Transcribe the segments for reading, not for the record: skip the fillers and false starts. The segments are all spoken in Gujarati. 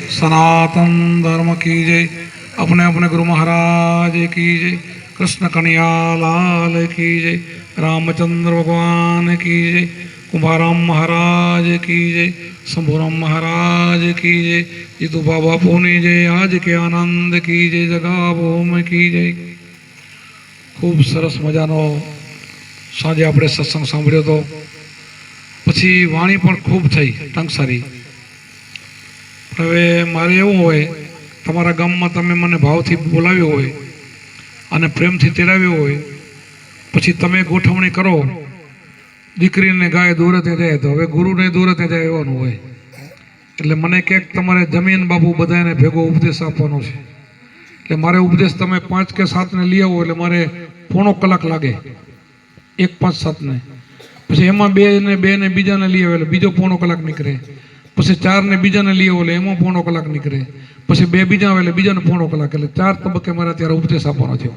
सनातन धर्म की जय। अपने अपने गुरु महाराज की जय। कृष्ण कन्हैया लाल की जय। रामचंद्र भगवान की जय। कुंभाराम महाराज की जय। शंभुराम महाराज की जय। जीतू बाबा पुनी जय। आज के आनंद की जय। जगा भूम की जय। खूब सरस मजानो साँजे આપણે સત્સંગ સાંભળ્યો તો પછી વાણી પણ ખૂબ થઈ ટંકસારી। હવે મારે એવું હોય તમારા ગામમાં તમે મને ભાવથી બોલાવ્યો હોય અને પ્રેમથી તેડાવ્યો હોય પછી તમે ગોઠવણી કરો દીકરીને ગાય દૂરતે જાય તો હવે ગુરુને દૂરતે જાય એવાનું હોય એટલે મને ક્યાંક તમારે જમીન બાબુ બધાને ભેગો ઉપદેશ આપવાનો છે એટલે મારે ઉપદેશ તમે 5 કે 7 ને લઈ આવો એટલે મારે પોણો કલાક લાગે 1 5 7 ને પછી એમાં 2 ને બીજાને લઈ આવે એટલે બીજો પોણો કલાક નીકળે પછી 4 ને બીજાને લઈ આવો એટલે એમાં પોણો કલાક નીકળે પછી 2 બીજા આવે એટલે બીજાને પોણો કલાક એટલે 4 તબક્કે મારે અત્યારે ઉપદેશ આપવાનો છે।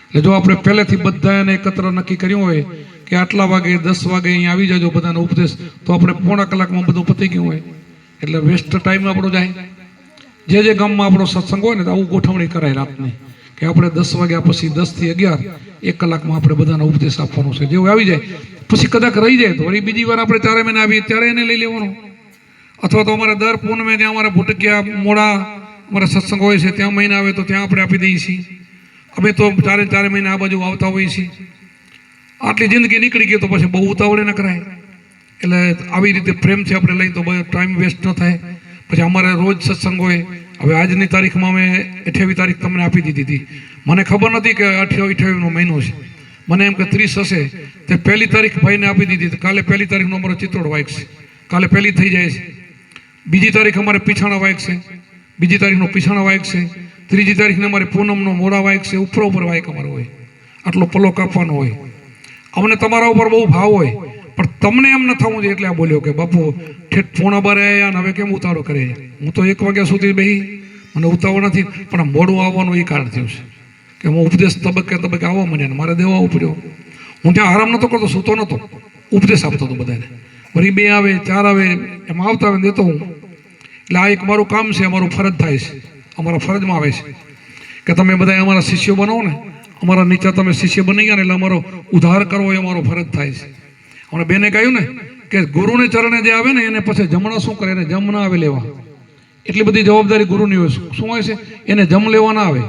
એટલે જો આપણે પહેલેથી બધાને એકત્ર નક્કી કર્યું હોય કે આટલા વાગે 10 વાગે અહીંયા આવી જાજો બધાનો ઉપદેશ તો આપણે પોણા કલાકમાં બધું પતી ગયું હોય એટલે વેસ્ટ ટાઈમ આપણો જાય। જે ગામમાં આપણો સત્સંગ હોય ને તો આવું ગોઠવણી કરાય રાતની કે આપણે 10 વાગ્યા પછી 10 થી 11 1 કલાકમાં આપણે બધાનો ઉપદેશ આપવાનો છે। જેવું આવી જાય પછી કદાચ રહી જાય તો વળી બીજી વાર આપણે 4 મહિના આવીએ ત્યારે એને લઈ લેવાનો અથવા તો અમારે દર પૂનમે ત્યાં અમારે ભૂટકિયા મોડા અમારા સત્સંગ હોય છે ત્યાં મહિના આવે તો ત્યાં આપણે આપી દઈએ છીએ। અમે તો 4 મહિના આ બાજુ આવતા હોઈએ છીએ। આટલી જિંદગી નીકળી ગઈ તો પછી બહુ ઉતાવળે ન કરાય એટલે આવી રીતે પ્રેમથી આપણે લઈએ તો ટાઈમ વેસ્ટ ન થાય। પછી અમારે રોજ સત્સંગ હોય। હવે આજની તારીખમાં અમે 28 તારીખ તમને આપી દીધી હતી। મને ખબર નથી કે 28નો મહિનો છે મને એમ કે 30 હશે તે 1 તારીખ ભાઈને આપી દીધી। કાલે 1 તારીખનો અમારો ચિત્રોડ વાયક છે કાલે 1 થઈ જાય છે। 2 તારીખ અમારે પીછાણા વાયક છે 2 તારીખનો પીછાણા વાયક છે। 3 તારીખને અમારે પૂનમનો મોડા વાયક છે ઉપર વાયક અમારો હોય આટલો પલો કાપવાનો હોય। અમને તમારા ઉપર બહુ ભાવ હોય પણ તમને એમ ન થવું જોઈએ એટલે આ બોલ્યો કે બાપુ ઠેઠ 11:30 આવ્યા ને હવે કેમ ઉતાવળ કરે। હું તો 1 વાગ્યા સુધી બેહી મને ઉતાવળ નથી પણ મોડું આવવાનું એ કારણ થયું છે કે હું ઉપદેશ તબક્કે આવવા માંડ્યા ને મારે દેવા પડ્યો। હું ત્યાં આરામ નહોતો કરતો સૂતો નહોતો ઉપદેશ આપતો હતો બધાને વળી 2 આવે 4 આવે એમ આવતા આવે દેતો હું। એટલે આ એક મારું કામ છે અમારું ફરજ થાય છે અમારા ફરજમાં આવે છે કે તમે બધા અમારા શિષ્યો બનો ને અમારા નીચે તમે શિષ્ય બની ગયા ને એટલે અમારો ઉદ્ધાર કરવો એ અમારો ફરજ થાય છે। હમણાં બેને કહ્યું ને કે ગુરુને ચરણે જે આવે ને એને પછી જમણા શું કરે એને જમ ના આવે લેવા એટલી બધી જવાબદારી ગુરુની હોય। શું હોય છે એને જમ લેવા ના આવે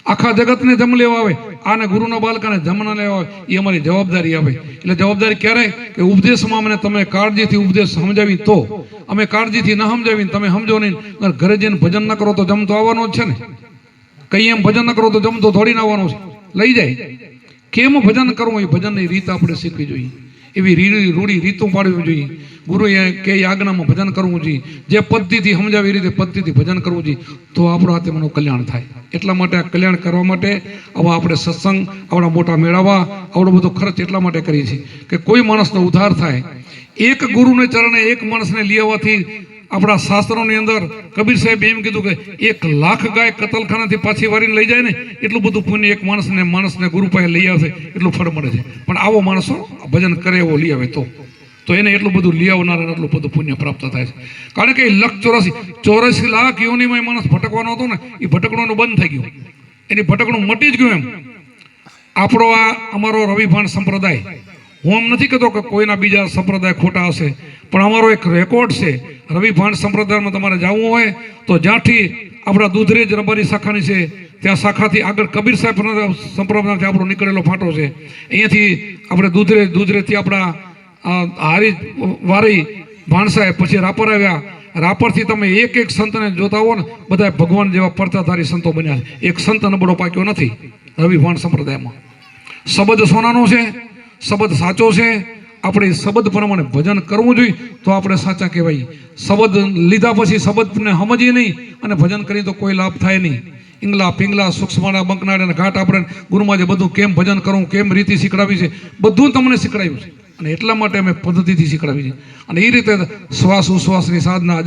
આખા જગતને જમ લેવા આવે આને ગુરુના બાળકાને જમ ના લેવા આવે એ અમારી જવાબદારી આવે। એટલે જવાબદારી ક્યારે કે ઉપદેશમાં મને તમે કાળજીથી ઉપદેશ સમજાવી તો અમે કાળજીથી ન સમજાવીને તમે સમજો નહીં ઘરે જઈને ભજન ન કરો તો જમ તો આવવાનો જ છે ને કઈ એમ ભજન ન કરો તો જમ તો થોડીને આવવાનો છે લઈ જાય। કેમ ભજન કરવું એ ભજનની રીત આપણે શીખવી જોઈએ એવી રૂઢી રીતો પાડવી જોઈએ। ગુરુએ કે આજ્ઞામાં ભજન કરવું જોઈએ જે પદ્ધતિથી સમજાવી રીતે પદ્ધતિથી ભજન કરવું જોઈએ તો આપણું આત્માનું કલ્યાણ થાય। એટલા માટે આ કલ્યાણ કરવા માટે આવા આપણે સત્સંગ આવડા મોટા મેળાવા આવડો બધો ખર્ચ એટલા માટે કરીએ છીએ કે કોઈ માણસનો ઉદ્ધાર થાય। એક ગુરુને ચરણે એક માણસને લઈ આવવાથી આપણા શાસ્ત્રોની અંદર કબીર સાહેબ એમ કીધું કે 1 લાખ ગાય કતલખાનાથી પાછી વારીને લઈ જાય ને એટલું બધું પુણ્ય એક માણસને ગુરુ પાસે લઈ આવશે એટલું ફળ મળે છે। પણ આવો માણસો ભજન કરે એવો લઈ આવે તો એને એટલું બધું લઈ આવનાર એટલું બધું પુણ્ય પ્રાપ્ત થાય છે। કારણ કે 1,84 લાખ યોનિમાં માણસ ભટકવાનો હતો ને એ ભટકવાનું બંધ થઈ ગયું એની ભટકણું મટી જ ગયું। એમ આપણો આ અમારો રવિભાણ સંપ્રદાય હું એમ નથી કહેતો કે કોઈના બીજા સંપ્રદાય ખોટા હશે પણ અમારો એક રેકોર્ડ છે રવિભાણ સંપ્રદાયમાં તમારે જવું હોય તો જ્યાંથી આપણા દૂધરેજ રબારી શાખાની છે ત્યાં શાખાથી આગળ કબીર સાહેબ સંપ્રદાયથી આપણો નીકળેલો ફાંટો છે અહીંયાથી આપણે દૂધરેજથી આપણા હારી વારી ભાણસાહેબ પછી રાપર આવ્યા રાપરથી તમે એક સંતને જોતા હો ને બધા ભગવાન જેવા પરતાધારી સંતો બન્યા છે। એક સંત નબળો પાક્યો નથી રવિભાણ સંપ્રદાયમાં। શબ્દ સોનાનો છે શબ્દ સાચો છે આપણે શબ્દ પ્રમાણે ભજન કરવું જોઈએ તો આપણે સાચા કહેવાય। શબ્દ લીધા પછી શબ્દને સમજીએ નહીં અને ભજન કરીએ તો કોઈ લાભ થાય નહીં। ઈંગલા પિંગલા સૂક્ષ્મના બંકનાડા ઘાટ આપણે ગુરુમાં જે બધું કેમ ભજન કરવું કેમ રીતિ શીખડાવી છે બધું તમને શીખડાવ્યું છે અને એટલા માટે અમે પદ્ધતિથી શીખડાવી છે। અને એ રીતે શ્વાસ ઉશ્વાસની સાધના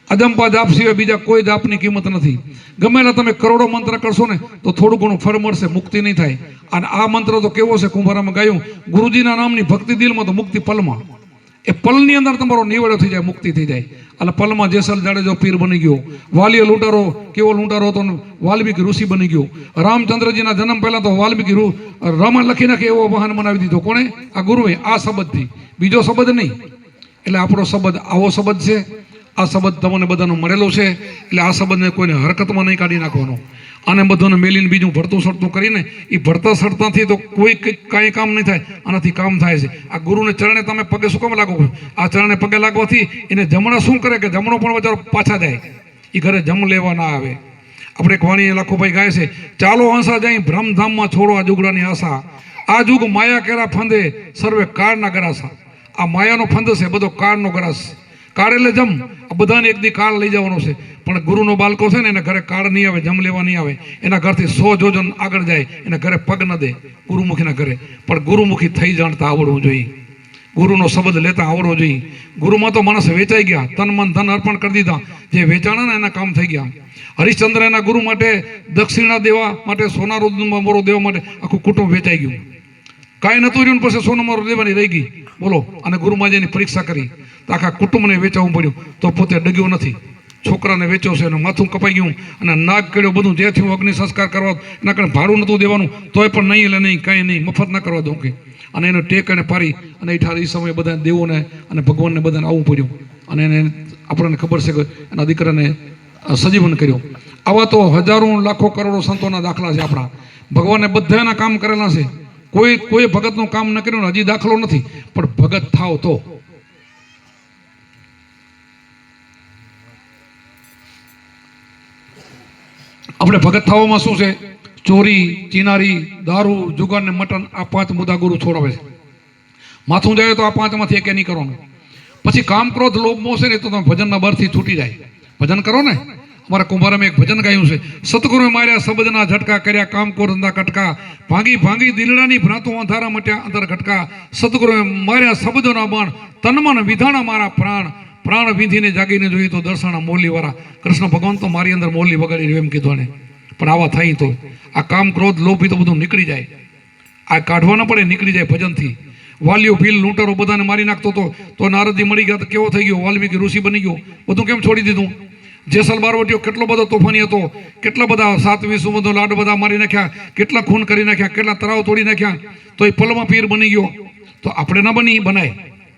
અજંપા જાપ સિવાય બીજા કોઈ જાપની કિંમત નથી। ગમેલા તમે કરોડો મંત્ર કરશો ને તો થોડું ઘણું ફળ મળશે મુક્તિ નહીં થાય। અને આ મંત્ર તો કેવો છે કુંભારામાં ગાયું ગુરુજીના નામની ભક્તિ દિલમાં તો મુક્તિ પલમાં। એ પલની અંદર તમારો નિવેડો થઈ જાય, મુક્તિ થઈ જાય. એટલે પલમાં જેસલ જાડેજો પીર બની ગયો, વાલીએ લૂંટારો કેવો લૂંટારો હતો, વાલ્મીકી ઋષિ બની ગયો. રામચંદ્રજીના જન્મ પહેલા તો વાલ્મીકી રામાયણ લખી નાખે એવો વાહન બનાવી દીધો. કોણે? આ ગુરુએ. આ શબ્દથી, બીજો શબ્દ નહીં. એટલે આપણો શબ્દ આવો શબ્દ છે. આ શબ્દ તમને બધાનો મળેલો છે. એટલે આ શબ્દને કોઈને હરકતમાં નહીં કાઢી નાખવાનો. આને બધાને મેલીને બીજું ભરતું સડતું કરીને, એ ભરતા સડતાથી તો કોઈ કાંઈ કામ નહીં થાય, આનાથી કામ થાય છે. આ ગુરુને ચરણે તમે પગે શું કામ લાગો? આ ચરણે પગે લાગવાથી એને જમણા શું કરે કે જમણો પણ બચારો પાછા જાય, એ ઘરે જમ લેવા ના આવે. આપણે એક વાણી લાખોભાઈ ગાય છે, ચાલો આશા જાય ભ્રમધામમાં છોડો આ જુગડાની આશા, આ જુગ માયા કેરા ફંદે સર્વે કાળના ગરાસા. આ માયાનો ફંદ છે, બધો કાળનો ગરાસ. કાળ એટલે જમ, આ બધાને એક દી કાળ લઈ જવાનો છે. પણ ગુરુનો બાળકો છે ને, એને ઘરે કાળ નહીં આવે, જમ લેવા નહીં આવે. એના ઘરથી 100 જોજન આગળ જાય, એને ઘરે પગ ન દે ગુરુમુખીના ઘરે. પણ ગુરુમુખી થઈ જાણતા આવડવું જોઈએ, ગુરુનો શબ્દ લેતા આવડવો જોઈએ. ગુરુમાં તો માણસ વેચાઈ ગયા, તન મન ધન અર્પણ કરી દીધા. જે વેચાણા ને એના કામ થઈ ગયા. હરિશ્ચંદ્ર એના ગુરુ માટે દક્ષિણા દેવા માટે, સોના મોરો દેવા માટે આખું કુટુંબ વેચાઈ ગયું. કાંઈ નતું રહ્યું, પછી સોના મોરો દેવાની રહી ગઈ. બોલો. અને ગુરુમાં જેની પરીક્ષા કરી તો આખા કુટુંબને વેચાવવું પડ્યું, તો પોતે ડગ્યો નથી. છોકરાને વેચ્યો છે, એનું માથું કપાઈ ગયું, અને નાગ કર્યો, બધું જે થયું અગ્નિ સંસ્કાર કરવા, એના કારણે ભાડું નહોતું દેવાનું, તોય પણ નહીં એટલે નહીં, કાંઈ નહીં, મફત ના કરવા દઉં કે. અને એને ટેક અને પારી અને એ સમયે બધા દેવોને અને ભગવાનને બધાને આવવું પડ્યું. અને એને આપણને ખબર છે કે એના દીકરાને સજીવન કર્યો. આવા તો હજારો લાખો કરોડો સંતોના દાખલા છે આપણા. ભગવાને બધાના કામ કરેલા છે. કોઈ ભગતનું કામ ન કર્યું, હજી દાખલો નથી. પણ ભગત થાવ તો. આપણે ભગત થવામાં શું છે? ચોરી, ચિનારી, દારૂ, જુગાર ને મટન, આ 5 મુદ્દા ગુરુ છોડાવે છે. માથું જાય તો આ 5માંથી એક નહીં કરવાનું. પછી કામ ક્રોધ લોભ મોહ છે ને, તો તમે ભજનના બરથી છૂટી જાય. ભજન કરો ને. અમારા કુંભારામાં એક ભજન ગાયું છે, સતગુરુએ માર્યા શબ્દના ઝટકા, કર્યા કામ ક્રોધના કટકા, ભાંગી ભાંગી દિલડાની ભ્રાતું અંધારા મટ્યા અંતર ઘટકા, સતગુરુએ માર્યા શબ્દોના બાણ, તનમન વિધાણા મારા પ્રાણ, પ્રાણ વિંધીને જાગીને જોઈએ તો દર્શના મોરલી વાળા. કૃષ્ણ ભગવાન તો મારી અંદર મોરલી વગાડી રહ્યો એમ કીધું ને. પણ આવા થાય તો આ કામ ક્રોધ લોભી તો બધું નીકળી જાય. આ કાઢવા ન પડે, નીકળી જાય ભજનથી. વાલીઓ ભીલ લૂંટારો બધાને મારી નાખતો હતો, તો નારદજી મળી ગયા તો કેવો થઈ ગયો? વાલ્મીકી ઋષિ બની ગયો. બધું કેમ છોડી દીધું? જેસલ બારવટીઓ કેટલો બધો તોફાની હતો, કેટલા બધા 7 સુમંતો લાડ બધા મારી નાખ્યા, કેટલા ખૂન કરી નાખ્યા, કેટલા તળાવ તોડી નાખ્યા, તો એ પલમાં પીર બની ગયો. તો આપણે ના બની,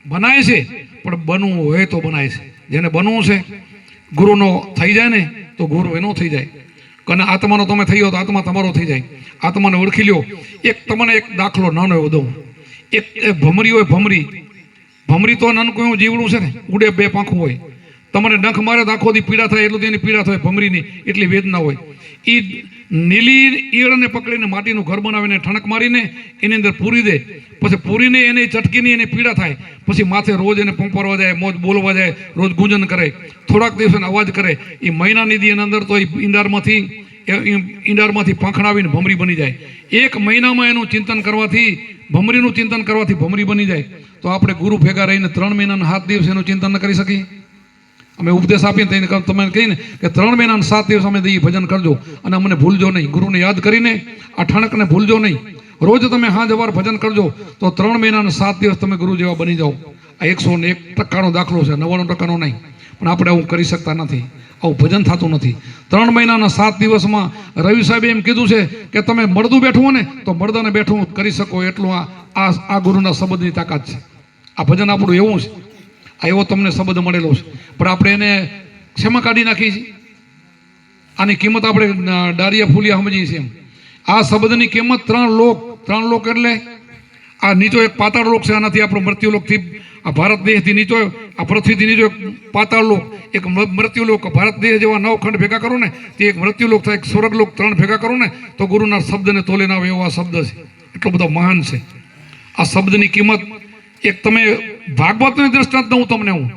બનાય છે. પણ બનવું હોય તો બનાય છે. જેને બનવું છે, ગુરુનો થઈ જાય ને તો ગુરુ એનો થઈ જાય. અને આત્માનો તમે થઈ ગયો તો આત્મા તમારો થઈ જાય. આત્માને ઓળખી લ્યો. તમને એક દાખલો નાનો એવો દઉં. એક ભમરી હોય, ભમરી તો નાનકું એવું જીવડું છે ને, ઉડે 2 પાંખું હોય. તમને ડંખ મારે તો આખો દી પીડા થાય, એટલું એની પીડા થાય ભમરીની, એટલી વેદના હોય. એ નીલી ઈયળને પકડીને માટીનું ઘર બનાવીને ઠણક મારીને એની અંદર પૂરી દે. પછી પૂરીને એને ચટકીની એને પીડા થાય. પછી માથે રોજ એને પંપારવા જાય, મોજ બોલવા જાય, રોજ ગુંજન કરે, થોડાક દિવસે અવાજ કરે. એ મહિનાની દી એની અંદર તો એ ઈંડારમાંથી પાંખડાવીને ભમરી બની જાય. 1 મહિનામાં એનું ચિંતન કરવાથી, ભમરીનું ચિંતન કરવાથી ભમરી બની જાય. તો આપણે ગુરુ ભેગા રહીને 3 મહિનાના 7 દિવસ એનું ચિંતન ન કરી શકીએ? અમે ઉપદેશ આપીને તમે કહીને કે 3 મહિનાના 7 દિવસ અમે દઈએ, ભજન કરજો અને અમને ભૂલજો નહીં. ગુરુને યાદ કરીને આ ઠણકને ભૂલજો નહીં. રોજ તમે હાંજ વાર ભજન કરજો તો 3 મહિનાના 7 દિવસ તમે ગુરુ જેવા બની જાઓ. આ 101% દાખલો છે, 99% નહીં. પણ આપણે આવું કરી શકતા નથી, આવું ભજન થતું નથી. 3 મહિનાના 7 દિવસમાં રવિ સાહેબે એમ કીધું છે કે તમે મળદું બેઠું હો ને તો મળદાને બેઠું કરી શકો, એટલું આ ગુરુના શબ્દની તાકાત છે. આ ભજન આપણું એવું છે. આ એવો તમને શબ્દ મળેલો છે. પણ આપણે એને ક્ષમા કાઢી નાખી છે. આની કિંમત આપણે ડારિયા ફૂલિયા સમજીએ છીએ. આ શબ્દની કિંમત 3 લોક એટલે આ નીચો એક પાતાળ લોક છે. આનાથી આપણો મૃત્યુલોકથી, આ ભારત દેશથી નીચો, આ પૃથ્વીથી નીચો એક પાતાળ લોક, એક મૃત્યુલોક. ભારત દેશ જેવા 9 ખંડ ભેગા કરો ને તે એક મૃત્યુલોક થાય. એક સ્વર્ગલોક 3 ભેગા કરો ને તો ગુરુના શબ્દને તોલે ના આવે એવો આ શબ્દ છે. એટલો બધો મહાન છે આ શબ્દની કિંમત. એક તમે ભાગવતની દ્રષ્ટાંત દઉં તમને હું,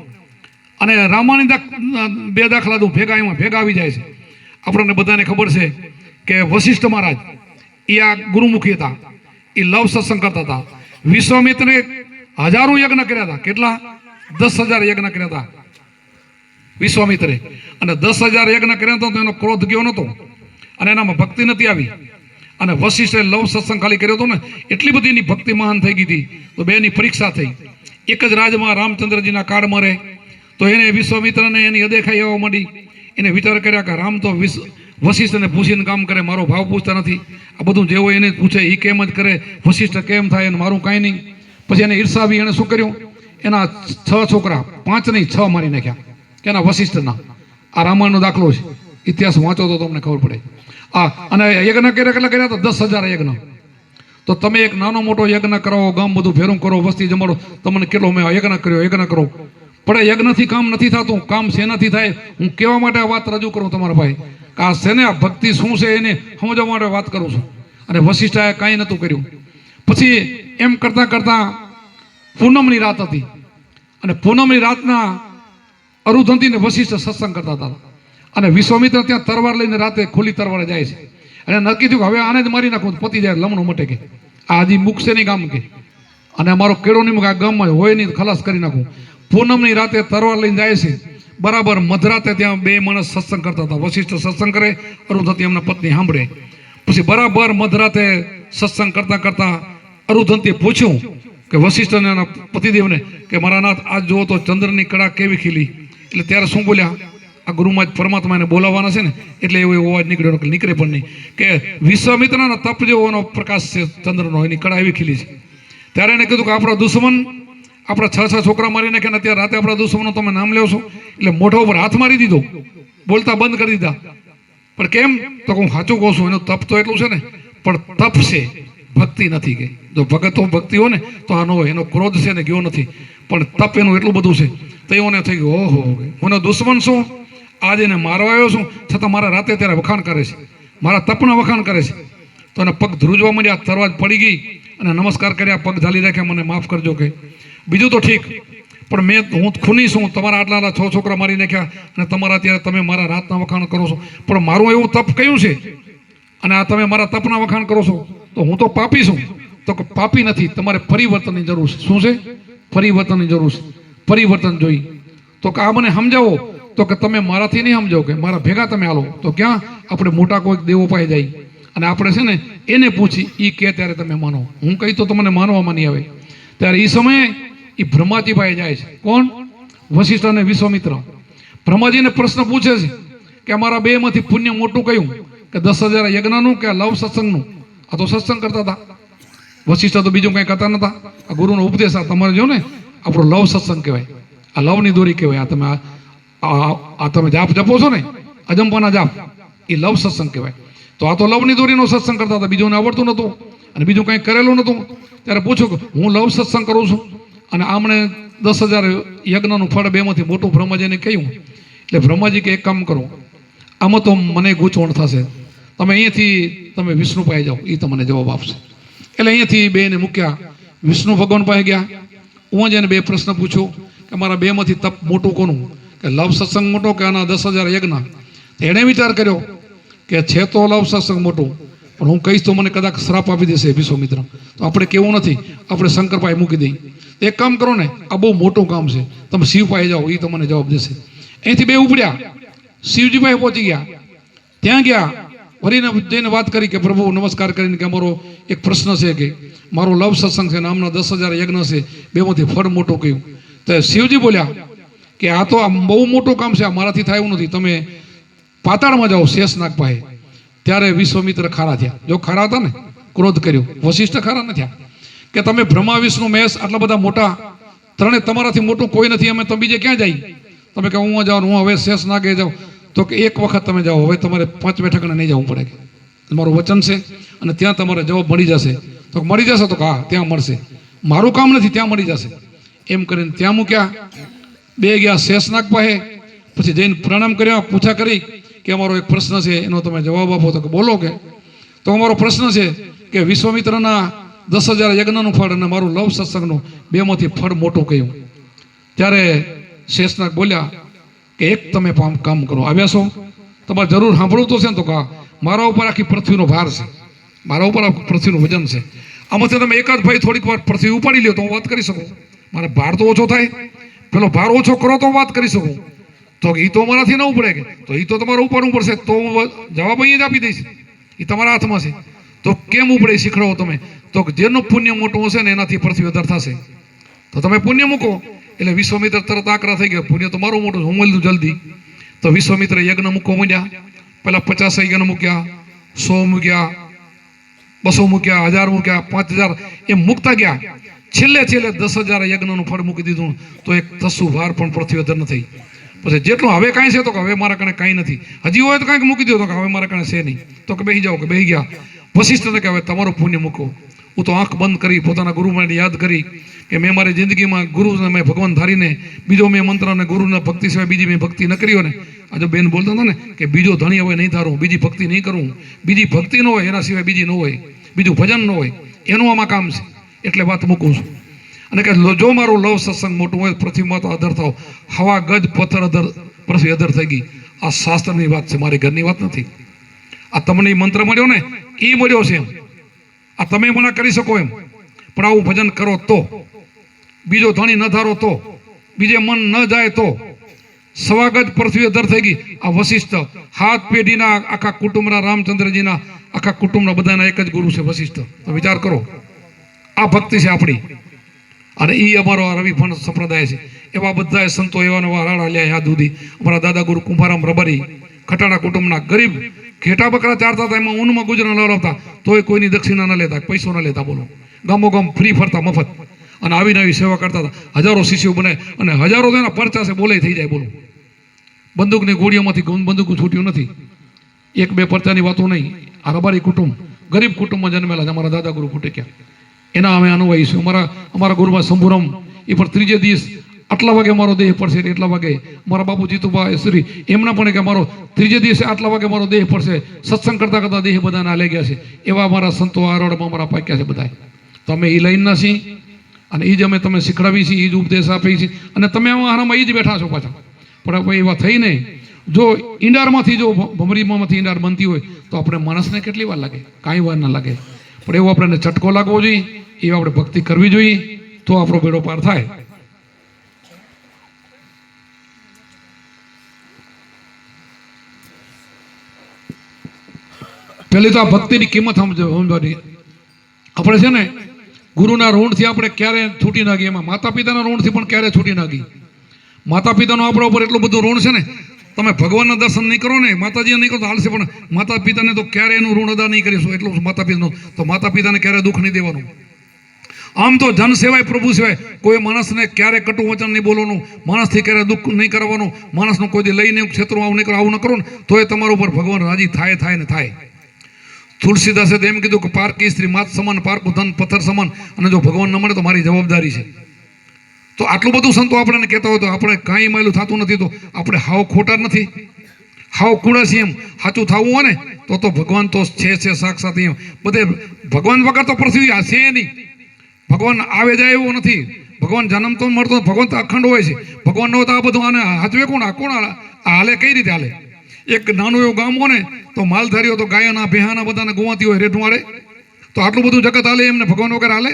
અને રામાયણ 2 દાખલા દઉં, ભેગા આવી જાય છે. આપણને બધાને ખબર છે કે વશિષ્ઠ મહારાજ એ આ ગુરુમુખી હતા. એ લવ સત્સંગ કરતા હતા. વિશ્વામિત્રે હજારો યજ્ઞ કર્યા હતા. કેટલા? 10,000 યજ્ઞ કર્યા હતા વિશ્વામિત્રે. અને 10,000 યજ્ઞ કર્યા હતા તો એનો ક્રોધ ગયો નહોતો અને એનામાં ભક્તિ નથી આવી. અને વશિષ્ઠે લવ સત્સંગ ખાલી કર્યો હતો ને, એટલી બધી એની ભક્તિ મહાન થઈ ગઈ હતી. તો 2ની પરીક્ષા થઈ. એક જ રાજમાં રામચંદ્રજીના કાળમાં રહે. તો એને વિશ્વામિત્રને એની અદેખાઈ આવવા માંડી. એને વિચાર કર્યા કે રામ તો વશિષ્ઠને પૂછીને કામ કરે, મારો ભાવ પૂછતા નથી. આ બધું જે હોય એને પૂછે, એ કેમ જ કરે, વશિષ્ઠ કેમ થાય અને મારું કાંઈ નહીં. પછી એને ઈર્ષા આવી. એને શું કર્યું, એના 6 છોકરા, 5 નહીં 6 મારી નાખ્યા. કેના? વશિષ્ઠના. આ રામાયણનો દાખલો છે, ઇતિહાસ વાંચો તો તમને ખબર પડે. અને યજ્ઞ કેટલા કર્યા તો 10,000 યજ્ઞ. તો તમે એક નાનો મોટો યજ્ઞ કરાવો, ગામ બધું ભેરું કરો, વસ્તી જમાડો, તમને કેટલો મેં યજ્ઞ કર્યો, યજ્ઞ કરો. પણ યજ્ઞથી કામ નથી થતું. કામ શેનાથી થાય? હું કહેવા માટે આ વાત રજૂ કરું તમારા ભાઈ, કે આ શેને આ ભક્તિ શું છે એને સમજવા માટે વાત કરું છું. અને વશિષ્ઠાએ કાંઈ નહોતું કર્યું. પછી એમ કરતાં કરતાં પૂનમની રાત હતી, અને પૂનમની રાતના અરુધંતી ને વશિષ્ઠ સત્સંગ કરતા હતા. અને વિશ્વામિત્ર ત્યાં તરવાર લઈને રાતે ખુલ્લી તરવારે જાય છે. અને નક્કી થયું કે હવે આને જ મારી નાખું, પતિ જાય, લમણું મટે કે આ હજી મૂકશે નહીં ગામ કે, અને અમારો કેળો નહીં મૂકે, આ ગામમાં હોય નહીં, ખલાસ કરી નાખું. પૂનમની રાતે તરવાર લઈને જાય છે. બરાબર મધરાતે ત્યાં 2 માણસ સત્સંગ કરતા હતા. વશિષ્ઠ સત્સંગ કરે, અરુધંતી એમના પત્ની સાંભળે. પછી બરાબર મધરાતે સત્સંગ કરતા કરતા અરુધંતીએ પૂછ્યું કે વશિષ્ઠને એના પતિદેવને કે મારા નાથ આજ જુઓ તો ચંદ્રની કળા કેવી ખીલી. એટલે ત્યારે શું બોલ્યા? આ ગુરુમાં જ પરમાત્માને બોલાવવાના છે ને, એટલે એવો અવાજ નીકળ્યો, નીકળે પણ નહીં, કે વિશ્વામિત્રના તપ જેવો પ્રકાશ છે ચંદ્રનો, એની કળા એવી ખીલી છે. ત્યારે એને કીધું કે આપણા દુશ્મન આપણા 6 છોકરા મારી નાખ્યા, અત્યારે રાતે આપણા દુશ્મનો તમે નામ લેવો છો. એટલે મોઢા ઉપર હાથ મારી દીધો, બોલતા બંધ કરી દીધા. પણ કેમ? તો હું સાચું કહું છું, એનું તપ તો એટલું છે ને, પણ તપ છે, ભક્તિ નથી. કે જો ભગતો ભક્તિ હોય ને તો આ ન હોય. એનો ક્રોધ છે ને ગયો નથી, પણ તપ એનું એટલું બધું છે. તો એને થઈ ગયું, ઓહો હું દુશ્મન છું, આજે એને મારવા આવ્યો છું, છતાં મારા રાતે ત્યારે વખાણ કરે છે, મારા તપના વખાણ કરે છે. તો એને પગ ધ્રુજવા માંડ્યા, તરવાજ પડી ગઈ, અને નમસ્કાર કર્યા, પગ ઝાલી રાખ્યા, મને માફ કરજો. કે બીજું તો ઠીક, પણ હું ખૂની છું, તમારા આટલા 6 છોકરા મારી નાખ્યા, અને તમારા અત્યારે તમે મારા રાતના વખાણ કરો છો, પણ મારું એવું તપ કયું છે, અને આ તમે મારા તપના વખાણ કરો છો, તો હું તો પાપી છું. તો પાપી નથી, તમારે પરિવર્તનની જરૂર છે. શું છે? પરિવર્તનની જરૂર છે. પરિવર્તન જોઈ. તો કે આ મને સમજાવો. તો કે તમે મારાથી નહીં સમજો, કે મારા ભેગા તમે હાલો. તો ક્યાં? આપણે મોટા કોઈક દેવો પાસે જાય, અને આપણે છે ને એને પૂછી, એ કે ત્યારે તમે માનો. હું કહી તો તમને માનવામાં નહીં આવે. ત્યારે એ સમયે એ બ્રહ્માજી પાસે જાય છે. કોણ? વશિષ્ઠ અને વિશ્વામિત્ર. બ્રહ્માજીને પ્રશ્ન પૂછે છે કે અમારા 2 માંથી પુણ્ય મોટું કયું? કે 10,000 યજ્ઞનું કે લવ સત્સંગનું? આ તો સત્સંગ કરતા હતા. વશિષ્ઠ તો બીજું કંઈ કરતા નતા. આ ગુરુનો ઉપદેશ આ તમારે જો ને, આપણો લવ સત્સંગ કહેવાય. આ લવની દોરી કહેવાય. આ તમે જાપ જપો છો ને, અજંપાના જાપ, એ લવ સત્સંગ કહેવાય. તો આ તો લવની દોરીનો સત્સંગ કરતા હતા. બીજું આવડતું નહોતું, અને બીજું કંઈ કરેલું નહોતું. ત્યારે પૂછ્યું કે હું લવ સત્સંગ કરું છું, અને આમણે 10,000 યજ્ઞનું ફળ 2 માંથી મોટું બ્રહ્માજીને કહ્યું. એટલે બ્રહ્માજી કે એક કામ કરો, આમાં તો મને ગૂંચવણ થશે, તમે અહીંયાથી તમે વિષ્ણુ પાસે જાઓ, એ તમને જવાબ આપશે. એટલે અહીંયાથી 2ને મૂક્યા, વિષ્ણુ ભગવાન પાસે ગયા. હું જ એને 2 પ્રશ્ન પૂછ્યો કે મારા 2 માંથી તપ મોટું કોનું? કે લવ સત્સંગ મોટો કે આના 10,000 યજ્ઞ? એણે વિચાર કર્યો કે છે તો લવ સત્સંગ મોટું, પણ હું કહીશ તો મને કદાચ શ્રાપ આપી દેશે વિશ્વામિત્ર. તો આપણે કેવું નથી, આપણે શંકર પાસે મૂકી દઈએ. એક કામ કરો ને, આ બહુ મોટું કામ છે, તમે શિવ પાસે જાઓ, એ તમને જવાબ દેશે. અહીંથી 2 ઉપડ્યા, શિવજી પાસે પહોંચી ગયા. ત્યાં ગયા, વળીને જઈને વાત કરી કે પ્રભુ નમસ્કાર કરીને કે અમારો એક પ્રશ્ન છે, કે મારો લવ સત્સંગ છે, નામના 10,000 યજ્ઞ છે, 2 માંથી ફળ મોટું કયું? તો શિવજી બોલ્યા કે આ તો બહુ મોટું કામ છે, આ મારાથી થાય એવું નથી, તમે પાતાળમાં જાઓ શેષનાગ પાસે. ત્યારે વિશ્વામિત્ર ખારા થયા. જો ખારા હતા ને, ક્રોધ કર્યો. વશિષ્ઠ ખારા ન થયા કે તમે બ્રહ્મા વિષ્ણુ મહેશ આટલા બધા મોટા, ત્રણે તમારાથી મોટું કોઈ નથી, અમે તમે બીજે ક્યાં જાય? તમે કે હું જાઉં, હું હવે શેષનાગે જાઉં. તો કે એક વખત તમે જાઓ, હવે તમારે 5 ઠેકાણે નહીં જવું પડે. મારું વચન છે, અને ત્યાં તમારે જવાબ મળી જશે. તો મળી જશે? તો હા ત્યાં મળશે, મારું કામ નથી, ત્યાં મળી જશે. એમ કરીને ત્યાં મૂક્યા. 2 ગયા શેષનાગ પાસે. પછી જઈને પ્રણામ કર્યા, પૂછા કરી કે અમારો એક પ્રશ્ન છે, એનો તમે જવાબ આપો. તો કે બોલો. કે તો અમારો પ્રશ્ન છે કે વિશ્વામિત્રના 10,000 યજ્ઞનું ફળ અને મારું લવ સત્સંગનું 2 માંથી ફળ મોટું કયું? ત્યારે શેષનાગ બોલ્યા કે એક તમે કામ કરો, આવ્યા છો, તમારે જરૂર સાંભળવું તો છે ને? તો કહા મારા ઉપર આખી પૃથ્વીનો ભાર છે, મારા ઉપર પૃથ્વીનું વજન છે, આમાંથી તમે એકાદ ભાઈ થોડીક વાર પૃથ્વી ઉપાડી લ્યો તો હું વાત કરી શકું. મારે ભાર તો ઓછો થાય, પેલો ભાર ઓછો કરો તો વાત કરી શકું. તો એ તો મારાથી ન ઉપડે, કે તો એ તો તમારે ઉપાડવું પડશે, તો હું જવાબ અહીંયા જ આપી દઈશ, એ તમારા હાથમાં છે. તો કેમ ઉપડે શીખડો તમે? તો જેનું પુણ્ય મોટું હશે ને એનાથી પૃથ્વી વધારે થશે. તો તમે પુણ્ય મૂકો એટલે વિશ્વામિત્ર તરત આકરા થઈ ગયા, પુણ્ય તો મારું મોટું, હું મળ્યું જલ્દી. તો વિશ્વામિત્ર યજ્ઞ મૂકવા માંડ્યા. પેલા 50 યજ્ઞ મૂક્યા, 100 મૂક્યા, 200 મૂક્યા, 1000 મૂક્યા, 5000 એમ મૂકતા ગયા. છેલ્લે 10,000 યજ્ઞનું ફળ મૂકી દીધું તો એક તસ્સુ ભાર પણ પૃથ્વી અધર નથી. પછી જેટલું હવે કાંઈ છે તો કે હવે મારા કારણે કાંઈ નથી, હજી હોય તો કાંઈક મૂકી દો તો કે હવે મારા કારણે છે નહીં, તો કે બેસી જાઓ, કે બેસી ગયા. વશિષ્ઠને કે હવે તમારું પુણ્ય મૂકો. હું તો આંખ બંધ કરી પોતાના ગુરુ માટે યાદ કરી કે મેં મારી જિંદગીમાં ગુરુને મેં ભગવાન ધારીને બીજો મેં મંત્ર અને ગુરુના ભક્તિ સિવાય બીજી મેં ભક્તિ ન કરી હોય ને. આજે બેન બોલતા હતા ને કે બીજો ધણી હવે નહીં ધારું, બીજી ભક્તિ નહીં કરું, બીજી ભક્તિ ન હોય એના સિવાય બીજી ન હોય, બીજું ભજન ન હોય, એનું આમાં કામ છે એટલે વાત મૂકું છું. અને કે જો મારું લવ સત્સંગ મોટું હોય પૃથ્વીમાં તો અધર થાવ, હવા ગજ પથ્થર અધર પૃથ્વી અધર થઈ ગઈ. આ શાસ્ત્રની વાત છે, મારી ઘરની વાત નથી. આ તમને મંત્ર મળ્યો ને એ મળ્યો છે એમ, આ તમે મના કરી શકો એમ, પણ આવું ભજન કરો તો, બીજો ધણી ન ધારો તો, બીજે મન ન જાય તો. સવાગજ પૃથ્વી અધર થઈ ગઈ. આ વશિષ્ઠ 7 પેઢીના આખા કુટુંબના, રામચંદ્રજીના આખા કુટુંબના બધાના એક જ ગુરુ છે વશિષ્ઠ. તો વિચાર કરો, આ ભક્તિ છે આપણી. અને એ અમારો આ રવિ ફણ સંપ્રદાય છે. એવા બધા સંતો એવા નવા રાડા લ્યા યાદ સુધી. અમારા દાદા ગુરુ કુંભારામ રબારી ખટાણા કુટુંબના ગરીબ ઘેટા બકરા ચારતા હતા, એમાં ઊનમાં ગુજરાન લડાવતા, તોય કોઈની દક્ષિણા ન લેતા, પૈસો ન લેતા. બોલો, ગામો ગામ ફ્રી ફરતા મફત, અને આવી નવી સેવા કરતા હતા. હજારો શિષ્યો બને અને હજારો તેના પરચા છે બોલે થઈ જાય. બોલો, બંદૂકની ગોળીઓમાંથી બંદૂકો છૂટ્યું નથી. 1-2 પરચાની વાતો નહીં. આ રબારી કુટુંબ ગરીબ કુટુંબમાં જન્મેલા છે. અમારા દાદા ગુરુ ફૂટેક્યા એના અમે અનુભવી છું. અમારા ગુરુમાં શંભુરામ એ પણ 3જે દિવસ આટલા વાગે મારો દેહ પડશે, એટલા વાગે મારા બાપુ જીતુબા શ્રી એમના પણ કે મારો 3જે દિવસે આટલા વાગે મારો દેહ પડશે. સત્સંગ કરતા કરતા દેહ બધાના લઈ ગયા છે. એવા અમારા સંતો આરોડમાં અમારા પાક્યા છે બધા. તો અમે એ લઈને છીએ અને એ જ અમે તમે શીખડાવી છીએ, એ જ ઉપદેશ આપી છીએ. અને તમે આમાં એ જ બેઠા છો પાછા. પણ એવા થઈને જો ઈંડારમાંથી જો ભમરીમાંથી ઈંડાર બનતી હોય તો આપણે માણસને કેટલી વાર લાગે? કાંઈ વાર ના લાગે. પણ એવો આપણને ચટકો લાગવો જોઈએ, એવી આપણે ભક્તિ કરવી જોઈએ, તો આપણો બેડો પાર થાય. પહેલી તો આ ભક્તિની કિંમત સમજવાની. આપણે છે ને ગુરુના ઋણથી આપણે ક્યારે છૂટી ના ગઈ, એમાં માતા પિતાના ઋણથી પણ ક્યારે છૂટી ના ગઈ. માતા પિતાનો આપણા ઉપર એટલું બધું ઋણ છે ને, તમે ભગવાનના દર્શન નહીં કરો ને, માતાજી નહીં કરો તો હાલશે, પણ માતા પિતાને તો ક્યારે એનું ઋણ અદા નહીં કરીશું. એટલું માતા પિતાનું, તો માતા પિતાને ક્યારે દુઃખ નહીં દેવાનું. આમ તો જન સેવાય પ્રભુ સેવાય. કોઈ માણસને ક્યારે કટુ વચન નહીં બોલવાનું, માણસથી ક્યારે દુઃખ નહીં કરવાનું, માણસનું કોઈ લઈને ક્ષેત્રમાં આવું ન કરો ને તો એ તમારા ઉપર ભગવાન રાજી થાય ને થાય. તુલસીદાસે એમ કીધું કે પારકી સ્ત્રી માત સમાન, પારકું ધન પથ્થર સમાન, અને જો ભગવાન ન મળે તો મારી જવાબદારી છે. તો આટલું બધું સંતો આપણને કહેતા હોય તો આપણે કાંઈ માયલું થતું નથી, તો આપણે હાવ ખોટા નથી, હાવ કુડા છીએ. એમ સાચું થવું હોય ને તો ભગવાન તો છે સાક્ષાત. એમ બધે ભગવાન વગર તો પૃથ્વી છે નહીં. ભગવાન આવે જાય એવું નથી. ભગવાન જન્મ તો મળતો, ભગવાન તો અખંડ હોય છે. ભગવાન ન હોય તો આ બધું આને હાચવે કોણ? હાલે કઈ રીતે હાલે? એક નાનું એવું ગામ હોય ને તો માલધારીઓ તો ગાયોના ભેહાના બધાને ગુવાતી હોય રેઠવાડે, તો આટલું બધું જગત હાલે એમને ભગવાન વગર હાલે?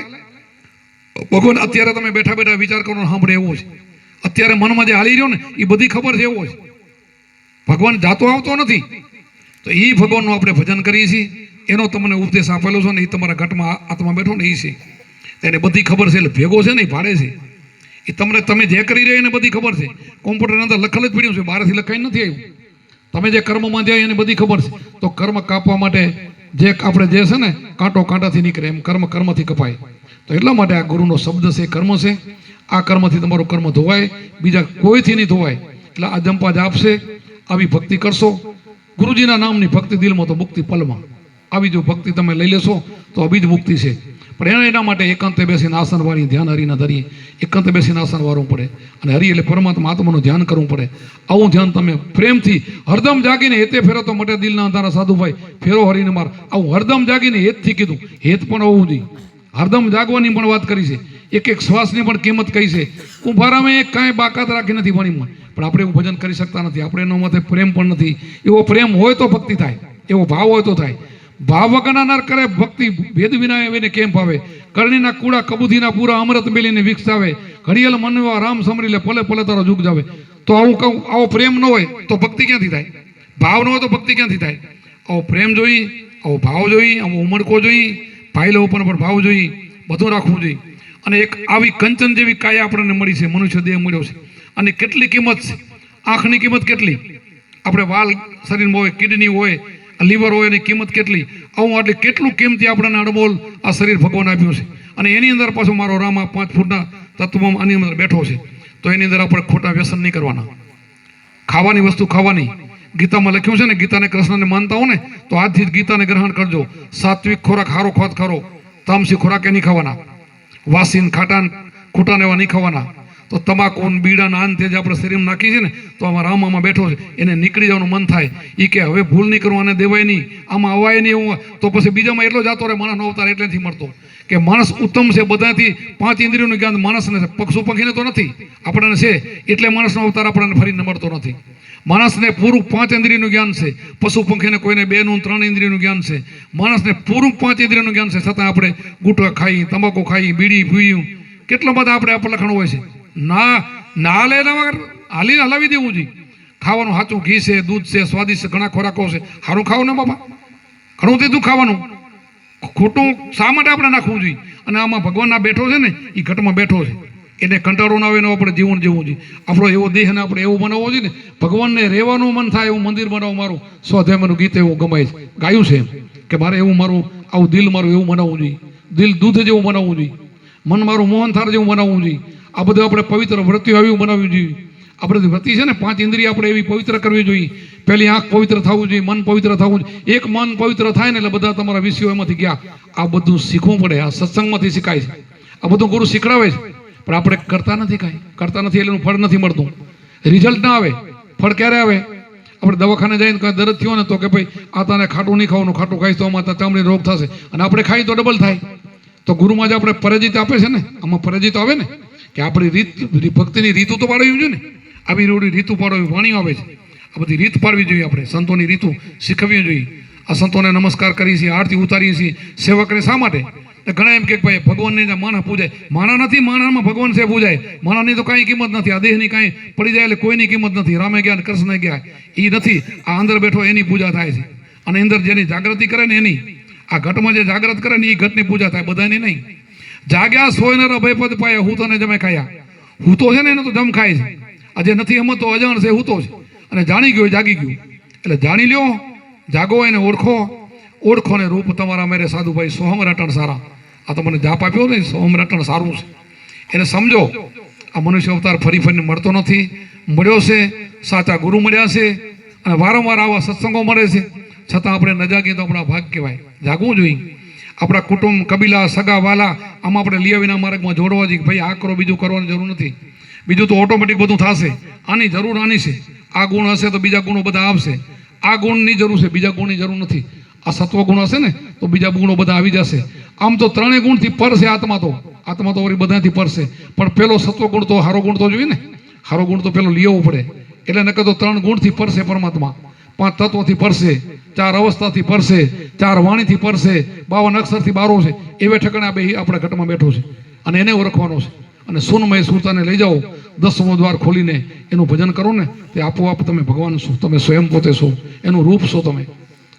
ભગવાન અત્યારે તમે બેઠા બેઠા વિચાર કરો સાંભળે એવો છે. અત્યારે મનમાં જે હાલી રહ્યો ને એ બધી ખબર છે એવો છે. ભગવાન જાતો આવતો નથી. તો એ ભગવાનનું આપણે ભજન કરીએ છીએ, એનો તમને ઉપદેશ આપેલો છે ને, એ તમારા ઘટમાં આત્મા બેઠો ને એ છે, એને બધી ખબર છે. એટલે ભેગો છે ને એ ભાડે છે. એ તમે જે કરી રહ્યા એને બધી ખબર છે. કોમ્પ્યુટરની અંદર લખેલ જ પડ્યું છે, બહારથી લખાઈ નથી આવ્યું. તમે જે કર્મમાં જાય એને બધી ખબર છે. તો કર્મ કાપવા માટે જે આપણે જે છે ને કાંટો કાંટાથી નીકળે એમ કર્મથી કપાય. તો એટલા માટે આ ગુરુનો શબ્દ છે, કર્મ છે. આ કર્મથી તમારું કર્મ ધોવાય, બીજા કોઈથી નહીં ધોવાય. એટલે આ જંપા જ આપશે. આવી ભક્તિ કરશો, ગુરુજીના નામની ભક્તિ દિલમાં તો મુક્તિ પલમાં. આવી જો ભક્તિ તમે લઈ લેશો તો અભી જ મુક્તિ છે. પણ એના માટે એકાંતે બેસીને આસન વાળી ધ્યાન હરીના ધરીએ, એકાંતે બેસીને આસન વાળવું પડે. અને હરી એટલે પરમાત્મા આત્માનું ધ્યાન કરવું પડે. આવું ધ્યાન તમે પ્રેમથી હરદમ જાગીને હેતે ફેરો તો મટે દિલના અંધારા સાધુભાઈ, ફેરો હરીને માર. આવું હરદમ જાગીને હેતથી કીધું. હેત પણ હોવું જોઈએ. હરદમ જાગવાની પણ વાત કરી છે. એક શ્વાસની પણ કિંમત કહી છે. કુંભારામે કાંઈ બાકાત રાખી નથી ભણીમાં, પણ આપણે એવું ભજન કરી શકતા નથી. આપણે એનો માથે પ્રેમ પણ નથી. એવો પ્રેમ હોય તો ભક્તિ થાય, એવો ભાવ હોય તો થાય. ભાવ વગરના નર કરે ભક્તિ, ભેદ વિના એને કેમ ભાવે? કરણીના કુડા કબૂધીના પૂરા અમૃત મેલીને વિકસાવે, ઘડિયલ મનવા રામ સમરી લે, પલે પલે તારો જુગ જાવે. તો આવું કહું, આવો પ્રેમ ન હોય તો ભક્તિ ક્યાંથી થાય? ભાવ ન હોય તો ભક્તિ ક્યાંથી થાય? આવો પ્રેમ જોઈ, આવો ભાવ જોઈ, આવો ઉમળકો જોઈ, ભાઈલો ઉપર ભાવ જોઈ, બધું રાખવું જોઈએ. અને એક આવી કંચન જેવી કાયા આપણને મળી છે, મનુષ્ય દેહ મળ્યો છે. અને કેટલી કિંમત છે, આંખની કિંમત કેટલી, આપણે વાલ શરીરમાં હોય, કિડની હોય, લીવર હોય, એની કિંમત કેટલી, આવું એટલે કેટલું કિંમતી આપણને અડમોલ આ શરીર ભગવાન આપ્યું છે. અને એની અંદર પાછો મારો રામ 5 ફૂટના તત્વમાં આની અંદર બેઠો છે. તો એની અંદર આપણે ખોટા વ્યસન નહીં કરવાના, ખાવાની વસ્તુ ખાવાની. ગીતામાં લખ્યું છે ને, ગીતાને કૃષ્ણને માનતા હો ને તો આજથી જ ગીતાને ગ્રહણ કરજો. સાત્વિક ખોરાક, હારો ખોરાક ખરો, તામસી ખોરાક એ નહીં ખાવાના, વાસીન ખાટાન ખૂટાને એવા નહીં ખાવાના. તો તમાકુ બીડાના આન તે જે આપણે શરીરમાં નાખી છે ને, તો આમાં રામામાં બેઠો છે, એને નીકળી જવાનું મન થાય. એ કે હવે ભૂલ નહીં કરું, આને દેવાય નહીં, આમાં અવાય નહીં, એવું તો પછી બીજામાં એટલો જતો રહે. માણસનો અવતાર એટલેથી મળતો કે માણસ ઉત્તમ છે બધાથી. 5 ઇન્દ્રિયોનું જ્ઞાન માણસને છે, પક્ષુ પંખીને તો નથી, આપણને છે. એટલે માણસનો અવતાર આપણને ફરીને મળતો નથી. માણસને પૂરું 5 ઇન્દ્રિયનું જ્ઞાન છે, પશુ પંખીને કોઈને 2 નું 3 ઇન્દ્રિયનું જ્ઞાન છે. માણસને પૂરું 5 ઇન્દ્રિયનું જ્ઞાન છે, છતાં આપણે ગુટકા ખાઈ, તમાકુ ખાઈ, બીડી પીયું, કેટલા બધા આપણે લખણ હોય છે. ના લે હાલીને હલાવી દેવું જોઈએ. ખાવાનું સાચું ઘી છે, દૂધ છે, સ્વાદિષ્ટ ઘણા ખોરાકો છે, સારું ખાવું ને બાબા, ઘણું તેતું ખાવાનું. ખોટું શા માટે આપણે નાખવું જોઈએ? અને આમાં ભગવાન આ બેઠો છે ને, એ ઘટમાં બેઠો છે, એને કંટાળો ના આવે ને આપણે જીવન જીવવું જોઈએ. આપણો એવો દેહને આપણે એવું બનાવવો જોઈએ ને, ભગવાનને રહેવાનું મન થાય એવું મંદિર બનાવો. મારું સ્વાધ્યાયનું ગીત એવું ગમાય છે, ગાયું છે કે મારે એવું મારું આવું દિલ મારું એવું બનાવવું જોઈએ, દિલ દૂધ જેવું બનાવવું જોઈએ, મન મારું મોહન થાર જેવું બનાવવું જોઈએ. આ બધું આપણે પવિત્ર વ્રતિઓ આવ્યું બનાવવું જોઈએ. આપણે વ્રતિ છે ને, 5 ઇન્દ્રિય આપણે એવી પવિત્ર કરવી જોઈએ. પહેલી આંખ પવિત્ર થવું જોઈએ, મન પવિત્ર થવું જોઈએ. એક મન પવિત્ર થાય ને એટલે બધા તમારા વિષયો એમાંથી ગયા. આ બધું શીખવું પડે, આ સત્સંગમાંથી શીખાય છે, આ બધું ગુરુ શીખડાવે છે. પણ આપણે કરતા નથી, કાંઈ કરતા નથી એટલે એનું ફળ નથી મળતું, રિઝલ્ટ ના આવે. ફળ ક્યારે આવે? આપણે દવાખાને જઈને કાંઈ દર્દ થયો ને તો કે ભાઈ આ તને ખાટું નહીં ખાવાનું, ખાટું ખાઈશ તો આમાં ચામડી રોગ થશે, અને આપણે ખાઈ તો ડબલ થાય. તો ગુરુમાં જે આપણે પરાજિત આપે છે ને, આમાં પરાજિત આવે ને કે આપણી રીત, ભક્તિની રીતો તો પાડવી જોઈએ ને. આવી રોડી રીતું પાડવી, વાણી આવે છે, આ બધી રીત પાડવી જોઈએ. આપણે સંતોની રીતું શીખવવી જોઈએ. આ સંતોને નમસ્કાર કરીએ છીએ, આરતી ઉતારીએ છીએ, સેવકને શા માટે? ઘણા એમ કે ભાઈ ભગવાનની માણા પૂજાય, માણા નથી, માણામાં ભગવાન છે પૂજાય. માણાની તો કાંઈ કિંમત નથી, આ દેહની કાંઈ પડી જાય એટલે કોઈની કિંમત નથી. રામે ગયા, કૃષ્ણે ગયા, એ નથી. આ અંદર બેઠો એની પૂજા થાય છે. અને અંદર જેની જાગૃતિ કરે ને એની, આ ઘટમાં જે જાગૃત કરે ને એ ઘટની પૂજા થાય, બધાની નહીં. જાગ્યા સોયનર અભયપદ પાયા, હું તને જમે ખાયા. હું તો છે ને એને તો જમ ખાય છે. આજે નથી હમતો અજાણ છે, હું તો છે. અને જાણી ગયો જાગી ગયું. એટલે જાણી લ્યો, જાગો એને ઓળખો, ઓળખો ને રૂપ તમારા મેરે સાધુભાઈ સોહમ રટણ સારા. આ તો મને જાપ આપ્યો ને, સોહમ રટણ સારું છે, એને સમજો. આ મનુષ્ય અવતાર ફરી ફરીને મળતો નથી, મળ્યો છે, સાચા ગુરુ મળ્યા છે, અને વારંવાર આવા સત્સંગો મળે છે. છતાં આપણે ન જાગીએ તો આપણા ભાગ કહેવાય. જાગવું જોઈએ. આપણા કુટુંબ, કબીલા, સગા વાલા, આમાં આપણે લઈ આવીને માર્ગમાં જોડવા જોઈએ. ભાઈ આ કરો, બીજું કરવાની જરૂર નથી, બીજું તો ઓટોમેટિક બધું થશે. આની જરૂર આની છે, આ ગુણ હશે તો બીજા ગુણો બધા આવશે. આ ગુણની જરૂર છે, બીજા ગુણની જરૂર નથી. આ સત્વ ગુણ હશે ને તો બીજા ગુણો બધા આવી જશે. આમ તો 3 ગુણથી પર છે આત્મા તો વળી બધાથી પર છે. પણ પેલો સત્વ ગુણ તો હારો ગુણ તો જોઈએ ને, હારો ગુણ તો પેલો લેવો પડે. એટલે નકર તો 3 ગુણથી પર છે પરમાત્મા, 5 તત્વોથી પર છે, 4 અવસ્થાથી પર છે, 4 વાણીથી પર છે, 52 અક્ષરથી બારો છે. એવે ઠેકાણે આ બે આપણા ઘટમાં બેઠો છે, અને એને ઓળખવાનો છે. અને સુનમય સુરતાને લઈ જાઓ, 10મો દ્વાર ખોલીને એનું ભજન કરો ને, તે આપોઆપ તમે ભગવાન છો, તમે સ્વયં પોતે છો, એનું રૂપ છો, તમે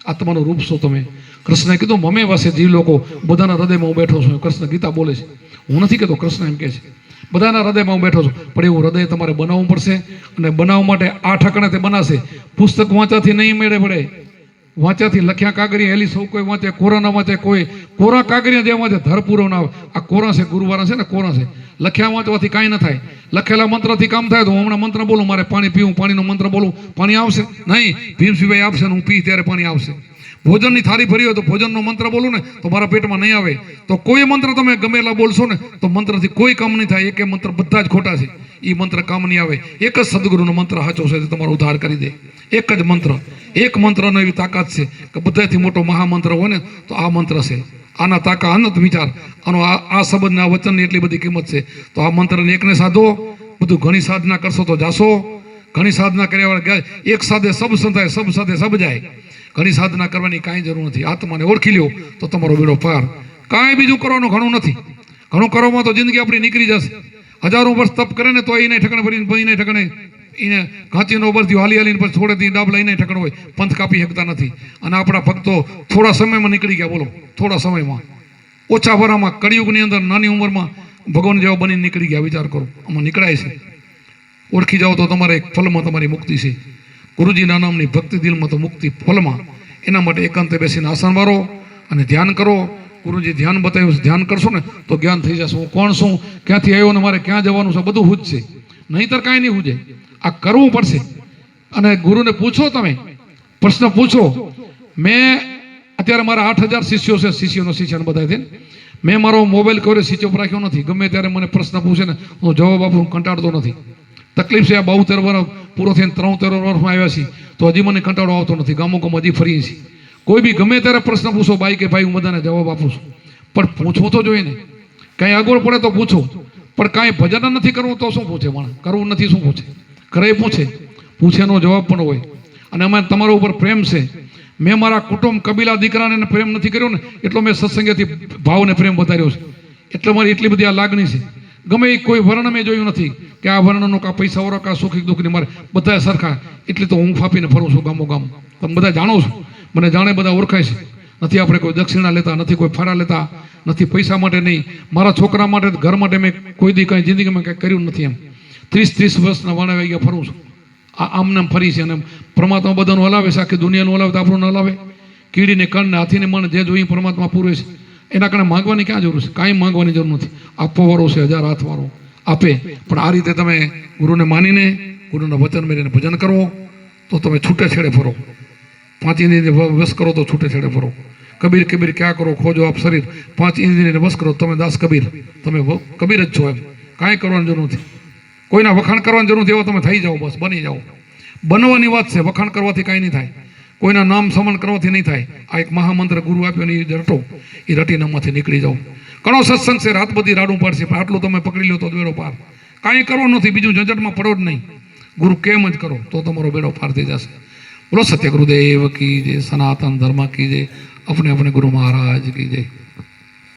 આત્માનું રૂપ છો. તમે કૃષ્ણએ કીધું મમે વસે જીવ લોકો, બધાના હૃદયમાં હું બેઠો છું. કૃષ્ણ ગીતા બોલે છે, હું નથી કહેતો, કૃષ્ણ એમ કહે છે, બધાના હૃદયમાં હું બેઠો છું. પણ એવું હૃદય તમારે બનાવવું પડશે. અને બનાવવા માટે આ ઠકણે તે બનાશે. પુસ્તક વાંચાથી નહીં મેળે પડે. વાંચ્યાથી લખ્યા કાગરિયા હેલી સૌ કોઈ વાંચે, કોરા ના વાંચે કોઈ, કોરા કાગરિયા જે વાંચે ધર પૂરો ના આવે. આ કોરા છે, ગુરુવારા છે ને, કોરા છે. લખ્યા વાંચવાથી કાંઈ ન થાય. લખેલા મંત્રથી કામ થાય. તો હું હમણાં મંત્ર બોલું, મારે પાણી પીવું, પાણીનો મંત્ર બોલું, પાણી આવશે નહીં. ભીમસિંહભાઈ આપશે ને હું પી ત્યારે પાણી આવશે. ભોજનની થાળી ભરી હોય તો ભોજનનો મંત્ર બોલું ને તો મારા પેટમાં નહીં આવે. તો કોઈ મંત્ર તમે ગમેલા બોલશો ને તો મંત્રથી કોઈ કામ નહીં થાય. એક મંત્ર બધા જ ખોટા છે, એ મંત્ર કામ નહીં આવે. એક જ સદગુરુનો મંત્ર સાચો છે, તમારો ઉદ્ધાર કરી દે. એક જ મંત્ર, એક મંત્રનો એવી તાકાત છે કે બધાથી મોટો મહામંત્ર હોય ને તો આ મંત્ર છે. આના તાકા અનંત વિચાર, આનો આ શબ્દના વચનની એટલી બધી કિંમત છે. તો આ મંત્રને એકને સાધો, બધું ઘણી સાધના કરશો તો જાશો. ઘણી સાધના કર્યા એક સાથે સબ સંતાય, સબ સાથે સબ જાય. ઘણી સાધના કરવાની કાંઈ જરૂર નથી. આત્માને ઓળખી લ્યો તો તમારો બેડો પાર. કાંઈ બીજું કરવાનું ઘણું નથી. ઘણું કરવામાં તો જિંદગી આપણી નીકળી જશે. 1000 વર્ષ તપ કરે ને તો એને ઠકણે ભરીને એને ઠકણે એને ઘાંચીનો બરથી હાલી હાલીને પછી થોડેથી ડાબ લઈને ઠકણ હોય, પંથ કાપી શકતા નથી. અને આપણા ભક્તો થોડા સમયમાં નીકળી ગયા. બોલો, થોડા સમયમાં, ઓછા વરામાં, કળિયુગની અંદર નાની ઉંમરમાં ભગવાન જેવા બની નીકળી ગયા, વિચાર કરો, આમાં નીકળાય છે. ઓળખી જાઓ તો તમારે એક ફલમાં તમારી મુક્તિ છે. ગુરુજીના નામની ભક્તિ દિલમાં તો મુક્તિ ફલમાં. એના માટે એકાંતે બેસીને આસન મારો અને ધ્યાન કરો. ગુરુજી ધ્યાન બતાવ્યું છે, ધ્યાન કરશો ને તો જ્ઞાન થઈ જશે. હું કોણ છું, ક્યાંથી આવ્યો ને મારે ક્યાં જવાનું છે, બધું હુજશે. નહીંતર કાંઈ નહીં હુજે. આ કરવું પડશે. અને ગુરુને પૂછો, તમે પ્રશ્ન પૂછો. મેં અત્યારે મારા 8,000 શિષ્યો છે, શિષ્યને બધા છે. મેં મારો મોબાઈલ કર્યો સ્વિચ ઓફ રાખ્યો નથી. ગમે ત્યારે મને પ્રશ્ન પૂછે ને હું જવાબ આપું, કંટાળતો નથી. તકલીફ છે, આ 72 વર્ષ પૂરો થઈને 73 વર્ષમાં આવ્યા છીએ તો હજી મને કંટાળો આવતો નથી. ગામો હજી ફરીએ છીએ. કોઈ બી ગમે ત્યારે પ્રશ્ન પૂછો, બાઈ કે ભાઈ, હું બધાને જવાબ આપું છું. પણ પૂછવું તો જોઈએ ને. કાંઈ આગળ પડે તો પૂછો, પણ કાંઈ ભજન નથી કરવું તો શું પૂછે માણસ? કરવું નથી શું પૂછે? કરે પૂછે, પૂછેનો જવાબ પણ હોય. અને અમે તમારા ઉપર પ્રેમ છે. મેં મારા કુટુંબ કબીલા દીકરાને પ્રેમ નથી કર્યો ને એટલો મેં સત્સંગેથી ભાવને પ્રેમ વધાર્યો છે. એટલે મારી એટલી બધી આ લાગણી છે. ગમે એ કોઈ વર્ણ મેં જોયું નથી કે આ વર્ણનો કાં પૈસા વાળો કાં સુખી દુઃખની, મારે બધા સરખા. એટલે તો હું ફાપીને ફરું છું ગામો ગામ. તમે બધા જાણો છો, મને જાણે બધા ઓળખાય છે. નથી આપણે કોઈ દક્ષિણા લેતા, નથી કોઈ ફાળા લેતા, નથી પૈસા માટે નહીં. મારા છોકરા માટે, ઘર માટે મેં કોઈ દી કાંઈ જિંદગીમાં કાંઈ કર્યું નથી. એમ 30 વર્ષના વાણા વાગ્યા ફરું છું. આમને ફરી છે. અને પરમાત્મા બધાનું હલાવે છે, આખી દુનિયાનું હલાવે તો આપણું ન હલાવે? કીડીને કણને હાથીને મણ જે જોઈએ પરમાત્મા પૂરે છે. એના કારણે માંગવાની ક્યાં જરૂર છે? કાંઈ માંગવાની જરૂર નથી. આપવાવાળો છે, 1000 હાથવાળો આપે. પણ આ રીતે તમે ગુરુને માનીને, ગુરુના વચન મેળવીને ભજન કરો તો તમે છૂટે છેડે ફરો. 5 ઇન્દ્રિયને વશ કરો તો છૂટે છેડે ફરો. કબીર કબીર ક્યાં કરો ખોજો આપ શરીર, 5 ઇન્દ્રિયને વશ કરો તમે દાસ કબીર. તમે કબીર જ છો. એમ કાંઈ કરવાની જરૂર નથી. કોઈના વખાણ કરવાની જરૂર નથી. એવો તમે થઈ જાઓ, બસ બની જાઓ. બનવાની વાત છે. વખાણ કરવાથી કાંઈ નહીં થાય. કોઈના નામ સમન કરવાથી નહીં થાય. આ એક મહામંત્ર ગુરુ આપ્યો ને એ રટો, એ રટીનામાંથી નીકળી જાઓ. ઘણો સત્સંગ છે, રાત બધી રાડું પાડશે, પણ આટલું તમે પકડી લો તો બેડો પાર. કાંઈ કરવો નથી, બીજું ઝંઝટમાં પડો જ નહીં. ગુરુ કેમ જ કરો તો તમારો બેડો પાર થઈ જશે. બોલો સત્ય ગુરુદેવ કી જય, સનાતન ધર્મ કી જય, अपने अपने गुरु महाराज की जय।